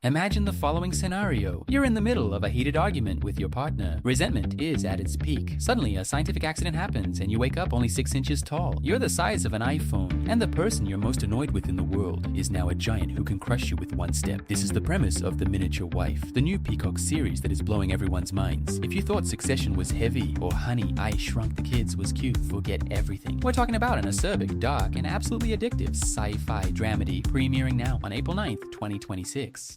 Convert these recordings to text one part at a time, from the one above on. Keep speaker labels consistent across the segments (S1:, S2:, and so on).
S1: Imagine the following scenario. You're in the middle of a heated argument with your partner. Resentment is at its peak. Suddenly, a scientific accident happens and you wake up only 6 inches tall. You're the size of an iPhone, and the person you're most annoyed with in the world is now a giant who can crush you with one step. This is the premise of The Miniature Wife, the new Peacock series that is blowing everyone's minds. If you thought Succession was heavy or Honey, I Shrunk the Kids was cute, forget everything. We're talking about an acerbic, dark, and absolutely addictive sci-fi dramedy premiering now on April 9th, 2026.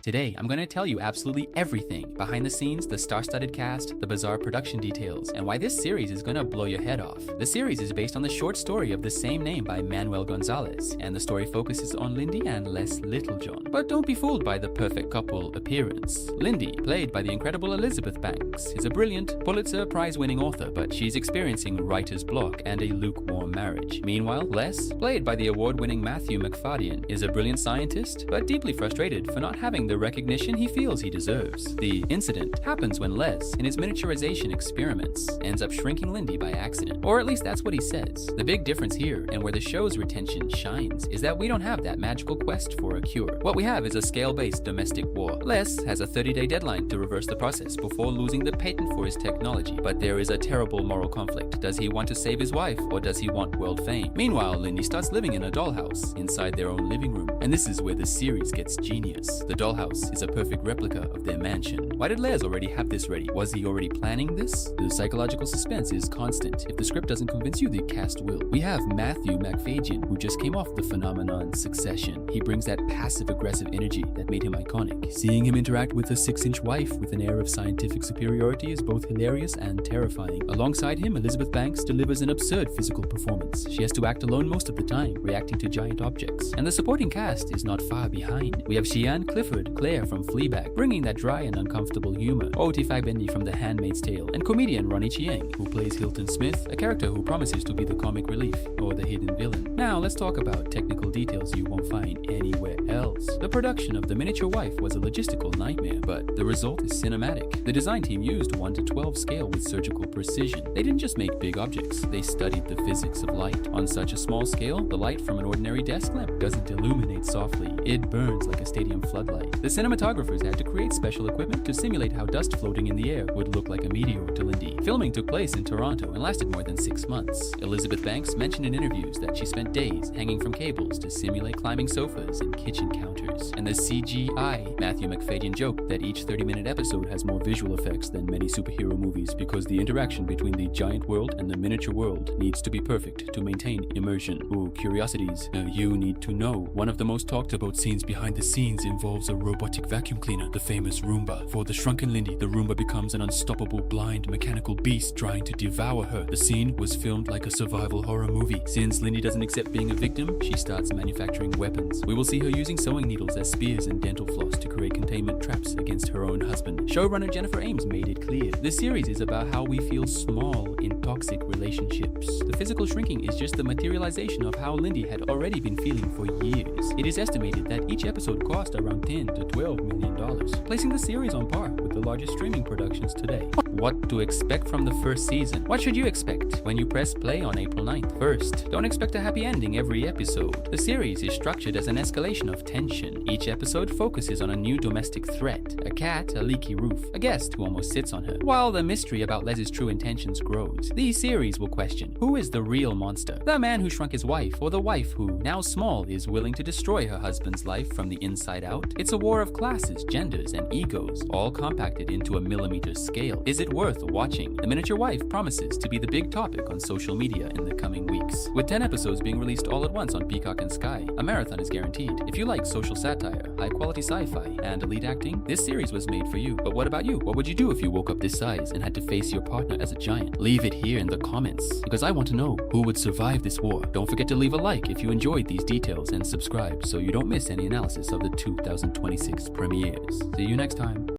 S1: Today, I'm going to tell you absolutely everything behind the scenes, the star-studded cast, the bizarre production details, and why this series is going to blow your head off. The series is based on the short story of the same name by Manuel Gonzalez, and the story focuses on Lindy and Les Littlejohn. But don't be fooled by the perfect couple appearance. Lindy, played by the incredible Elizabeth Banks, is a brilliant Pulitzer Prize-winning author, but she's experiencing writer's block and a lukewarm marriage. Meanwhile, Les, played by the award-winning Matthew Macfadyen, is a brilliant scientist, but deeply frustrated for not having the recognition he feels he deserves. The incident happens when Les, in his miniaturization experiments, ends up shrinking Lindy by accident. Or at least that's what he says. The big difference here, and where the show's retention shines, is that we don't have that magical quest for a cure. What we have is a scale-based domestic war. Les has a 30-day deadline to reverse the process before losing the patent for his technology, but there is a terrible moral conflict. Does he want to save his wife, or does he want world fame? Meanwhile, Lindy starts living in a dollhouse inside their own living room, and this is where the series gets genius. The dollhouse is a perfect replica of their mansion. Why did Les already have this ready? Was he already planning this? The psychological suspense is constant. If the script doesn't convince you, the cast will. We have Matthew Macfadyen, who just came off the phenomenon Succession. He brings that passive-aggressive energy that made him iconic. Seeing him interact with a 6-inch wife with an air of scientific superiority is both hilarious and terrifying. Alongside him, Elizabeth Banks delivers an absurd physical performance. She has to act alone most of the time, reacting to giant objects. And the supporting cast is not far behind. We have Shian Clifford, Claire from Fleabag, bringing that dry and uncomfortable humor, Oti Fagbendi from The Handmaid's Tale, and comedian Ronnie Chieng, who plays Hilton Smith, a character who promises to be the comic relief, or the hidden villain. Now let's talk about technical details you won't find anywhere else. The production of The Miniature Wife was a logistical nightmare, but the result is cinematic. The design team used 1:12 scale with surgical precision. They didn't just make big objects, they studied the physics of light. On such a small scale, the light from an ordinary desk lamp doesn't illuminate softly, it burns like a stadium floodlight. The cinematographers had to create special equipment to simulate how dust floating in the air would look like a meteor to Lindy. Filming took place in Toronto and lasted more than 6 months. Elizabeth Banks mentioned in interviews that she spent days hanging from cables to simulate climbing sofas and kitchen counters. And the CGI, Matthew Macfadyen joked that each 30-minute episode has more visual effects than many superhero movies because the interaction between the giant world and the miniature world needs to be perfect to maintain immersion. Ooh, curiosities. You need to know. One of the most talked about scenes behind the scenes involves a robotic vacuum cleaner, the famous Roomba. For the shrunken Lindy, the Roomba becomes an unstoppable blind mechanical beast trying to devour her. The scene was filmed like a survival horror movie. Since Lindy doesn't accept being a victim, she starts manufacturing weapons. We will see her using sewing needles as spears and dental floss to create containment traps against her own husband. Showrunner Jennifer Ames made it clear. This series is about how we feel small in toxic relationships. The physical shrinking is just the materialization of how Lindy had already been feeling for years. It is estimated that each episode cost around $10 to $12 million, placing the series on par with the largest streaming productions today. What to expect from the first season? What should you expect when you press play on April 9th? First, don't expect a happy ending every episode. The series is structured as an escalation of tension. Each episode focuses on a new domestic threat, a cat, a leaky roof, a guest who almost sits on her. While the mystery about Les's true intentions grows, the series will question, who is the real monster? The man who shrunk his wife, or the wife who, now small, is willing to destroy her husband's life from the inside out? It's a war of classes, genders, and egos, all compacted into a millimeter scale. Is it worth watching? The Miniature Wife promises to be the big topic on social media in the coming weeks. With 10 episodes being released all at once on Peacock and Sky, a marathon is guaranteed. If you like social satire, high-quality sci-fi, and elite acting, this series was made for you. But what about you? What would you do if you woke up this size and had to face your partner as a giant? Leave it here in the comments, because I want to know who would survive this war. Don't forget to leave a like if you enjoyed these details and subscribe so you don't miss any analysis of the 2026 premieres. See you next time.